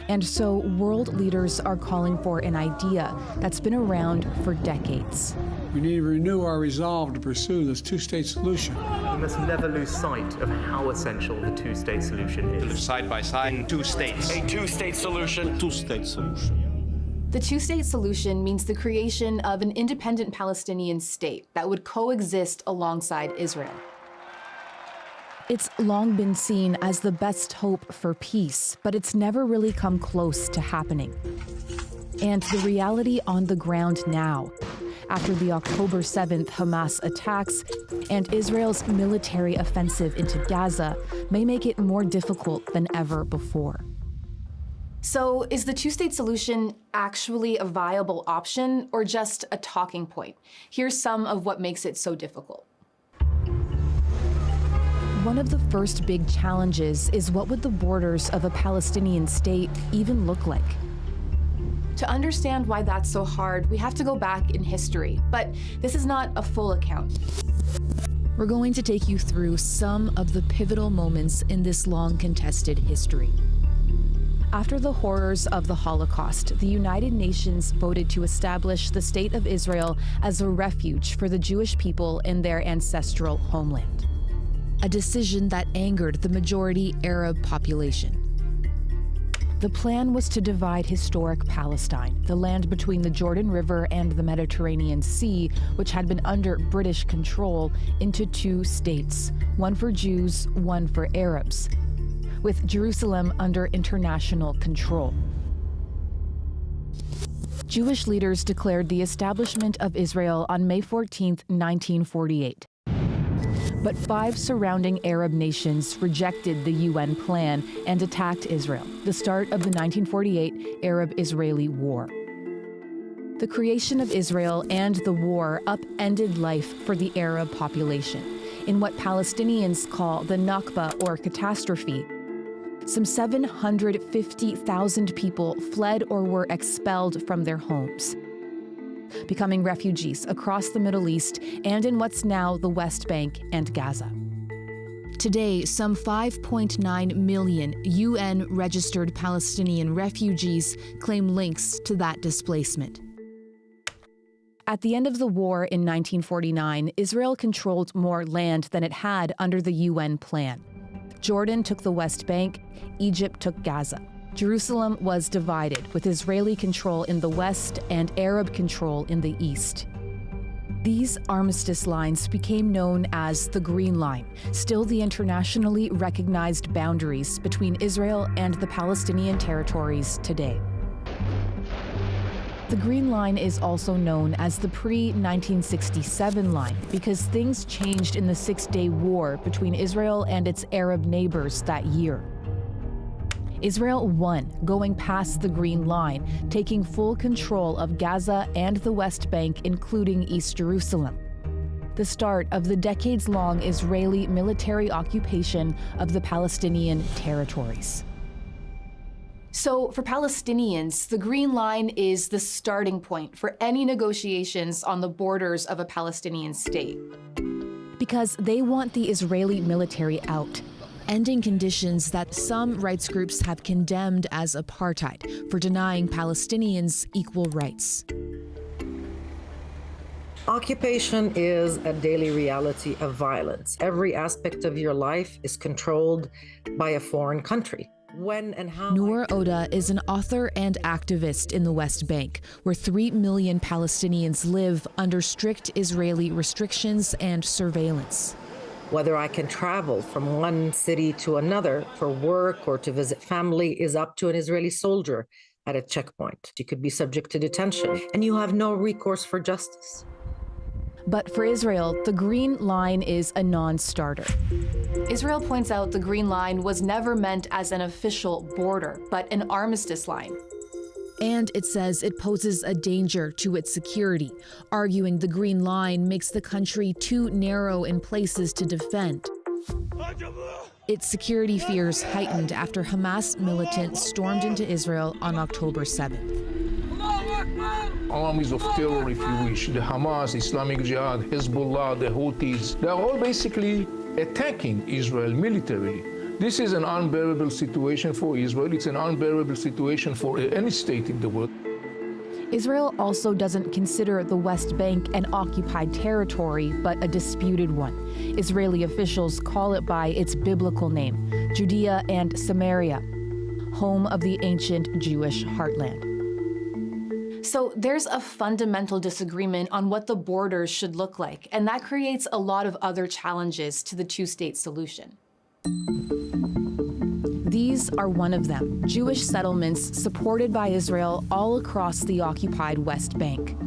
And so world leaders are calling for an idea that's been around for decades. We need to renew our resolve to pursue this two-state solution. We must never lose sight of how essential the two-state solution is. Side by side, two states. A two-state solution. Two-state solution. The two-state solution means the creation of an independent Palestinian state that would coexist alongside Israel. It's long been seen as the best hope for peace, but it's never really come close to happening. And the reality on the ground now, after the October 7th Hamas attacks and Israel's military offensive into Gaza, may make it more difficult than ever before. So is the two-state solution actually a viable option or just a talking point? Here's some of what makes it so difficult. One of the first big challenges is what would the borders of a Palestinian state even look like? To understand why that's so hard, we have to go back in history, but this is not a full account. We're going to take you through some of the pivotal moments in this long contested history. After the horrors of the Holocaust, the United Nations voted to establish the State of Israel as a refuge for the Jewish people in their ancestral homeland. A decision that angered the majority Arab population. The plan was to divide historic Palestine, the land between the Jordan River and the Mediterranean Sea, which had been under British control, into two states, one for Jews, one for Arabs. with Jerusalem under international control. Jewish leaders declared the establishment of Israel on May 14, 1948. But 5 surrounding Arab nations rejected the UN plan and attacked Israel, the start of the 1948 Arab-Israeli War. The creation of Israel and the war upended life for the Arab population in what Palestinians call the Nakba, or catastrophe. Some 750,000 people fled or were expelled from their homes, becoming refugees across the Middle East and in what's now the West Bank and Gaza. Today, some 5.9 million UN-registered Palestinian refugees claim links to that displacement. At the end of the war in 1949, Israel controlled more land than it had under the UN plan. Jordan took the West Bank, Egypt took Gaza. Jerusalem was divided, with Israeli control in the west and Arab control in the east. These armistice lines became known as the Green Line, still the internationally recognized boundaries between Israel and the Palestinian territories today. The Green Line is also known as the pre-1967 line because things changed in the Six-Day War between Israel and its Arab neighbors that year. Israel won, going past the Green Line, taking full control of Gaza and the West Bank, including East Jerusalem. The start of the decades-long Israeli military occupation of the Palestinian territories. So for Palestinians, the Green Line is the starting point for any negotiations on the borders of a Palestinian state. Because they want the Israeli military out, ending conditions that some rights groups have condemned as apartheid for denying Palestinians equal rights. Occupation is a daily reality of violence. Every aspect of your life is controlled by a foreign country. When and how... Noor Oda is an author and activist in the West Bank, where 3 million Palestinians live under strict Israeli restrictions and surveillance. Whether I can travel from one city to another for work or to visit family is up to an Israeli soldier at a checkpoint. You could be subject to detention, and you have no recourse for justice. But for Israel, the Green Line is a non-starter. Israel points out the Green Line was never meant as an official border, but an armistice line. And it says it poses a danger to its security, arguing the Green Line makes the country too narrow in places to defend. Its security fears heightened after Hamas militants stormed into Israel on October 7th. Armies of terror, if you wish, the Hamas, Islamic Jihad, Hezbollah, the Houthis, they're all basically attacking Israel militarily. This is an unbearable situation for Israel. It's an unbearable situation for any state in the world. Israel also doesn't consider the West Bank an occupied territory, but a disputed one. Israeli officials call it by its biblical name, Judea and Samaria, home of the ancient Jewish heartland. So there's a fundamental disagreement on what the borders should look like, and that creates a lot of other challenges to the two-state solution. These are one of them, Jewish settlements supported by Israel all across the occupied West Bank.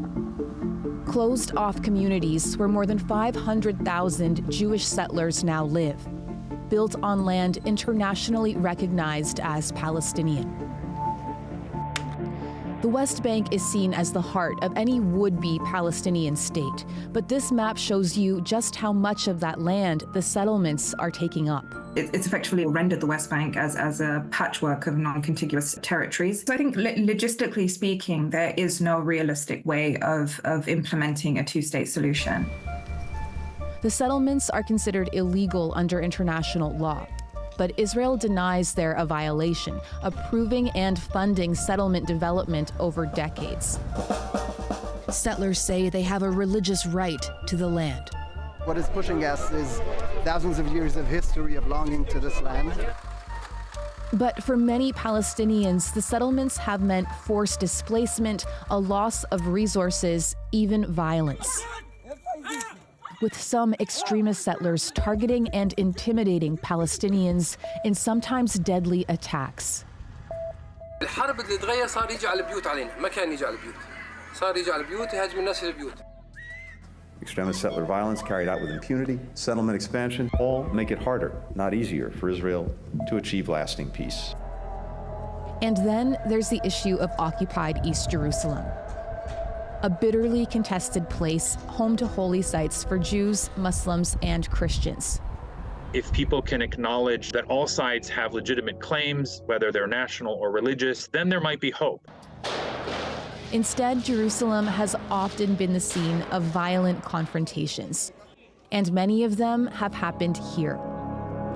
Closed-off communities where more than 500,000 Jewish settlers now live, built on land internationally recognized as Palestinian. The West Bank is seen as the heart of any would-be Palestinian state, but this map shows you just how much of that land the settlements are taking up. It's effectively rendered the West Bank as a patchwork of non-contiguous territories. So I think logistically speaking, there is no realistic way of implementing a two-state solution. The settlements are considered illegal under international law. But Israel denies they're a violation, approving and funding settlement development over decades. Settlers say they have a religious right to the land. What is pushing us is thousands of years of history of longing to this land. But for many Palestinians, the settlements have meant forced displacement, a loss of resources, even violence. with some extremist settlers targeting and intimidating Palestinians in sometimes deadly attacks. الحرب اللي تغير صار يجي على البيوت علينا، ما كان يجي على البيوت، صار يجي على البيوت يهاجم الناس البيوت. Extremist settler violence carried out with impunity, settlement expansion, all make it harder, not easier, for Israel to achieve lasting peace. And then there's the issue of occupied East Jerusalem, a bitterly contested place home to holy sites for Jews, Muslims, and Christians. If people can acknowledge that all sides have legitimate claims, whether they're national or religious, then there might be hope. Instead, Jerusalem has often been the scene of violent confrontations, and many of them have happened here.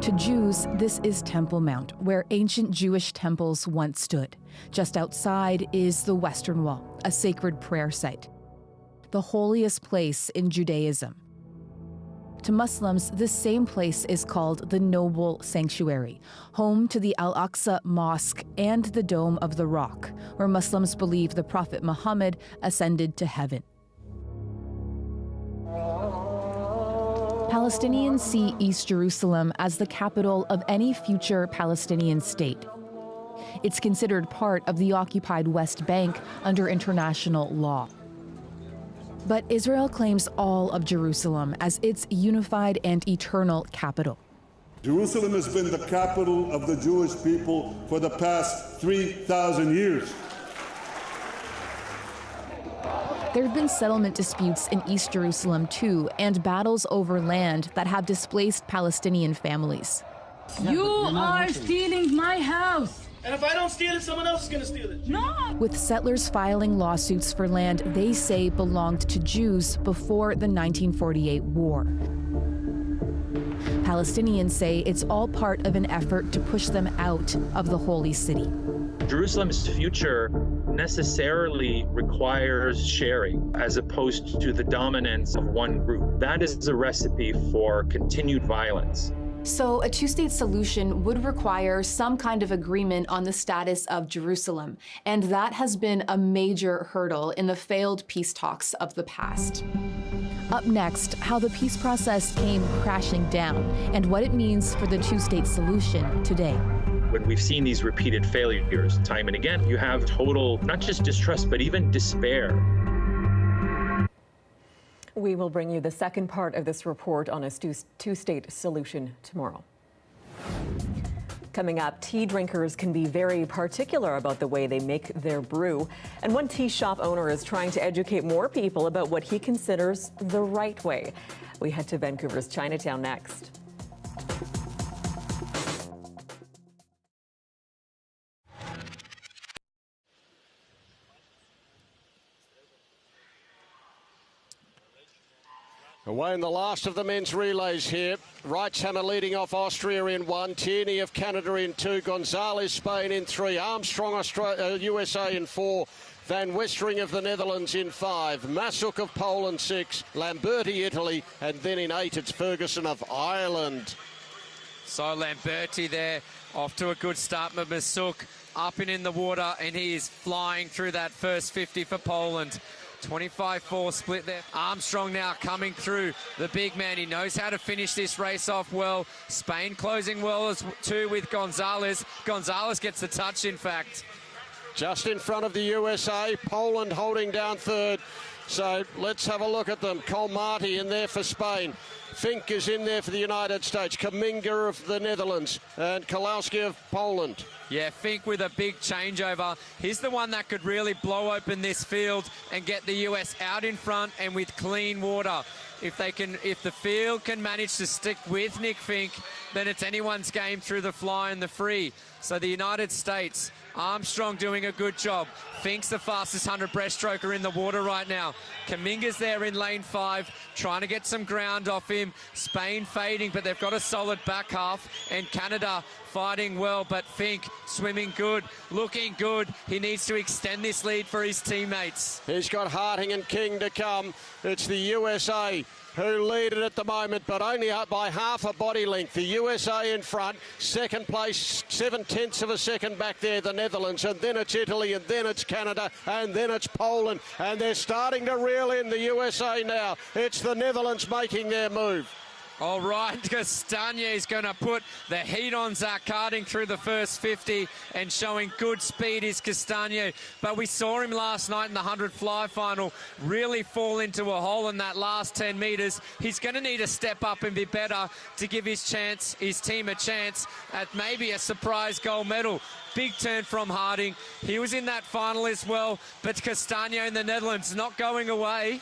To Jews, this is Temple Mount, where ancient Jewish temples once stood. Just outside is the Western Wall, a sacred prayer site, the holiest place in Judaism. To Muslims, this same place is called the Noble Sanctuary, home to the Al-Aqsa Mosque and the Dome of the Rock, where Muslims believe the Prophet Muhammad ascended to heaven. Palestinians see East Jerusalem as the capital of any future Palestinian state. It's considered part of the occupied West Bank under international law. But Israel claims all of Jerusalem as its unified and eternal capital. Jerusalem has been the capital of the Jewish people for the past 3,000 years. There have been settlement disputes in East Jerusalem too, and battles over land that have displaced Palestinian families. You are stealing my house. And if I don't steal it, someone else is going to steal it. No! With settlers filing lawsuits for land they say belonged to Jews before the 1948 war. Palestinians say it's all part of an effort to push them out of the holy city. Jerusalem's future necessarily requires sharing as opposed to the dominance of one group. That is a recipe for continued violence. So a two-state solution would require some kind of agreement on the status of Jerusalem, and that has been a major hurdle in the failed peace talks of the past. Up next, how the peace process came crashing down and what it means for the two-state solution today. When we've seen these repeated failures time and again, you have total, not just distrust, but even despair. We will bring you the second part of this report on a two-state solution tomorrow. Coming up, tea drinkers can be very particular about the way they make their brew. And one tea shop owner is trying to educate more people about what he considers the right way. We head to Vancouver's Chinatown next. Away in the last of the men's relays here. Reichhammer leading off Austria in 1, Tierney of Canada in 2, Gonzalez Spain in 3, Armstrong USA in 4, Van Westering of the Netherlands in 5, Masuk of Poland 6, Lamberti Italy, and then in 8 it's Ferguson of Ireland. So Lamberti there off to a good start, but Masuk up and in the water, and he is flying through that first 50 for Poland. 25-4 split there. Armstrong now coming through, the big man. He knows how to finish this race off well. Spain closing well as too with Gonzalez. Gonzalez gets the touch, in fact. Just in front of the USA, Poland holding down third. So let's have a look at them. Colmarti in there for Spain. Fink is in there for the United States. Kaminga of the Netherlands and Kalowski of Poland. Yeah, Fink with a big changeover. He's the one that could really blow open this field and get the US out in front and with clean water. If the field can manage to stick with Nick Fink, then it's anyone's game through the fly and the free. So the United States, Armstrong doing a good job. Fink's the fastest 100 breaststroker in the water right now. Kaminga's there in lane 5, trying to get some ground off him. Spain fading, but they've got a solid back half. And Canada fighting well, but Fink swimming good, looking good. He needs to extend this lead for his teammates. He's got Harding and King to come. It's the USA who lead it at the moment, but only up by half a body length. The USA in front, second place, 7/10 of a second back there, the Netherlands, and then it's Italy, and then it's Canada, and then it's Poland, and they're starting to reel in the USA now. It's the Netherlands making their move. All right, Castagna is going to put the heat on Zakarding through the first 50, and showing good speed is Castagna. But we saw him last night in the 100 fly final really fall into a hole in that last 10 metres. He's going to need to step up and be better to give his team a chance at maybe a surprise gold medal. Big turn from Harding. He was in that final as well, but Castagna in the Netherlands not going away.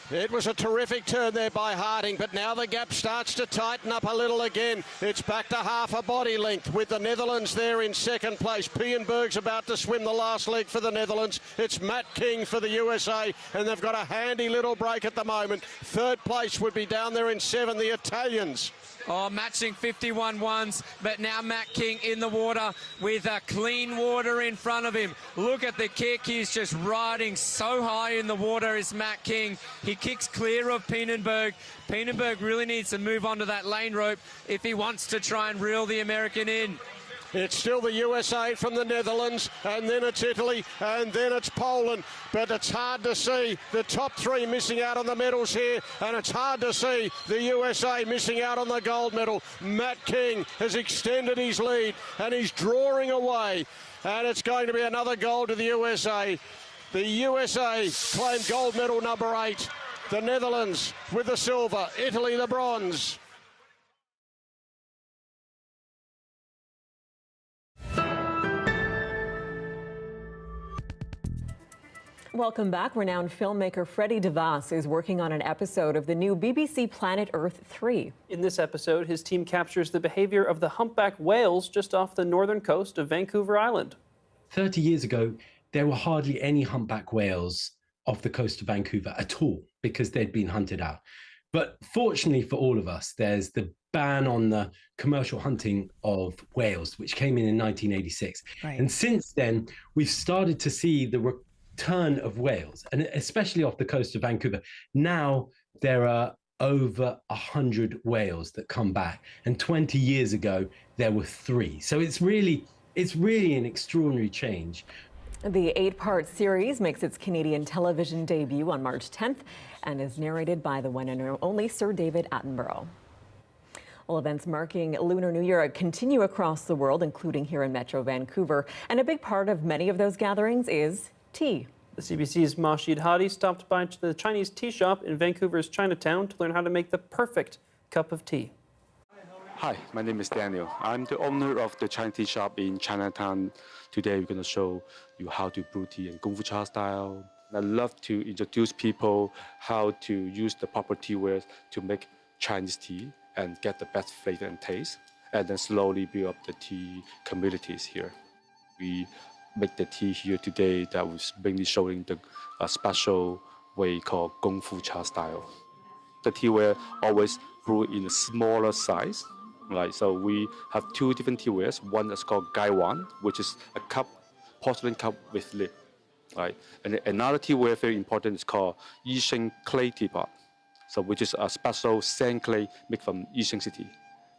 It was a terrific turn there by Harding, but now the gap starts to tighten up a little again. It's back to half a body length with the Netherlands there in second place. Pienberg's about to swim the last leg for the Netherlands. It's Matt King for the USA, and they've got a handy little break at the moment. Third place would be down there in 7, the Italians. Oh, matching 51-1s, but now Matt King in the water with clean water in front of him. Look at the kick. He's just riding so high in the water is Matt King. He kicks clear of Pienberg. Pienberg really needs to move onto that lane rope if he wants to try and reel the American in. It's still the USA from the Netherlands, and then it's Italy, and then it's Poland. But it's hard to see the top 3 missing out on the medals here, and it's hard to see the USA missing out on the gold medal. Matt King has extended his lead, and he's drawing away, and it's going to be another gold to the USA. The USA claim gold medal number 8. The Netherlands with the silver, Italy the bronze. Welcome back. Renowned filmmaker Freddie DeVos is working on an episode of the new BBC Planet Earth 3. In this episode, his team captures the behavior of the humpback whales just off the northern coast of Vancouver Island. 30 years ago, there were hardly any humpback whales off the coast of Vancouver at all because they'd been hunted out. But fortunately for all of us, there's the ban on the commercial hunting of whales, which came in 1986. Right. And since then, we've started to see the return of whales, and especially off the coast of Vancouver. Now there are over 100 whales that come back, and 20 years ago there were 3. So it's really an extraordinary change. The 8-part series makes its Canadian television debut on March 10th and is narrated by the one and only Sir David Attenborough. Well, events marking Lunar New Year continue across the world, including here in Metro Vancouver, and a big part of many of those gatherings is tea. The CBC's Mashid Hadi stopped by the Chinese tea shop in Vancouver's Chinatown to learn how to make the perfect cup of tea. Hi, my name is Daniel. I'm the owner of the Chinese tea shop in Chinatown. Today we're going to show you how to brew tea in Kung Fu Cha style. I love to introduce people how to use the proper teaware to make Chinese tea and get the best flavor and taste, and then slowly build up the tea communities here. We make the tea here today that was mainly showing the special way called Kung Fu Cha style. The teaware always brew in a smaller size. Right, so we have 2 different teawares. One is called Gaiwan, which is a cup, porcelain cup with lid. Right, and another teaware very important is called Yisheng clay teapot, so which is a special sand clay made from Yisheng City.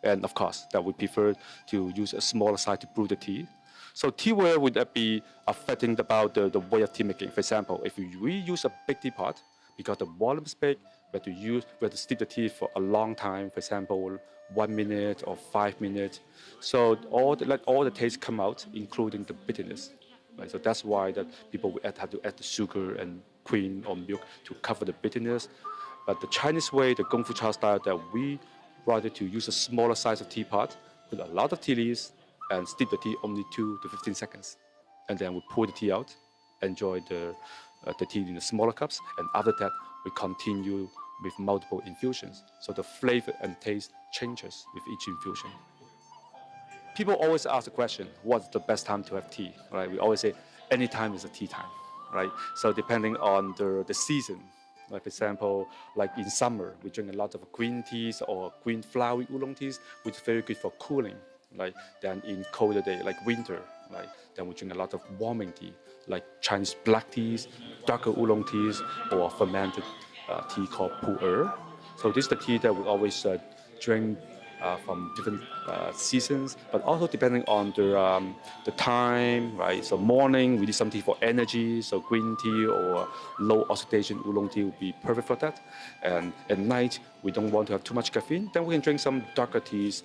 And of course, that we prefer to use a smaller size to brew the tea. So teaware would be affecting about the way of tea making. For example, if we use a big teapot, because the volume is big, we have to steep the tea for a long time. For example, 1 minute or 5 minutes. So let all the taste come out, including the bitterness. Right? So that's why that people will have to add the sugar and cream or milk to cover the bitterness. But the Chinese way, the Kung Fu Cha style, that we rather to use a smaller size of teapot with a lot of tea leaves and steep the tea only 2 to 15 seconds. And then we pour the tea out, enjoy the tea in the smaller cups, and after that, we continue with multiple infusions. So the flavor and taste changes with each infusion. People always ask the question, what's the best time to have tea, right? We always say, any time is a tea time, right? So depending on the season, like for example, like in summer, we drink a lot of green teas or green flowery oolong teas, which is very good for cooling. Like then in colder day, like winter, like then we drink a lot of warming tea, like Chinese black teas, darker oolong teas, or fermented tea called pu'er. So this is the tea that we always drink from different seasons, but also depending on the time, right? So morning we need some tea for energy, so green tea or low oxidation oolong tea would be perfect for that. And at night we don't want to have too much caffeine, then we can drink some darker teas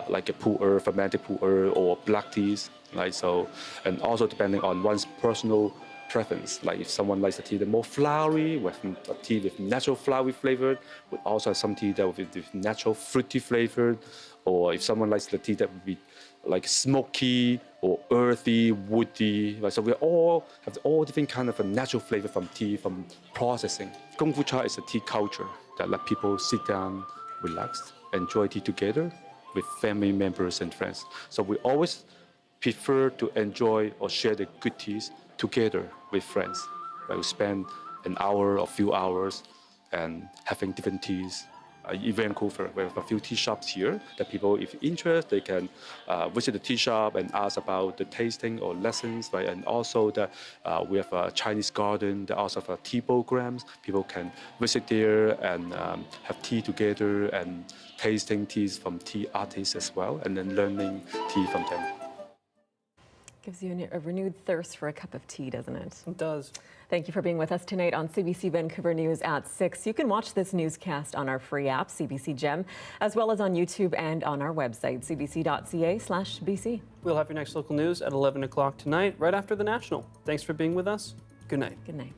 like a pu'er, fermented pu'er, or black teas, right? So, and also depending on one's personal preference, like if someone likes the tea that more flowery, with a tea with natural flowery flavor, we also have some tea that with natural fruity flavored, or if someone likes the tea that would be like smoky or earthy, woody, right? So we all have all different kind of a natural flavor from tea, from processing. Kung Fu Cha is a tea culture that let people sit down, relax, enjoy tea together with family members and friends. So we always prefer to enjoy or share the good teas together with friends. Right? We spend an hour or few hours and having different teas. In Vancouver, we have a few tea shops here that people, if interested, they can visit the tea shop and ask about the tasting or lessons, right? And also that we have a Chinese garden that also have tea programs. People can visit there and have tea together and tasting teas from tea artists as well, and then learning tea from them. Gives you a renewed thirst for a cup of tea, doesn't it? It does. Thank you for being with us tonight on CBC Vancouver News at 6. You can watch this newscast on our free app, CBC Gem, as well as on YouTube and on our website, cbc.ca/BC. We'll have your next local news at 11 o'clock tonight, right after the National. Thanks for being with us. Good night. Good night.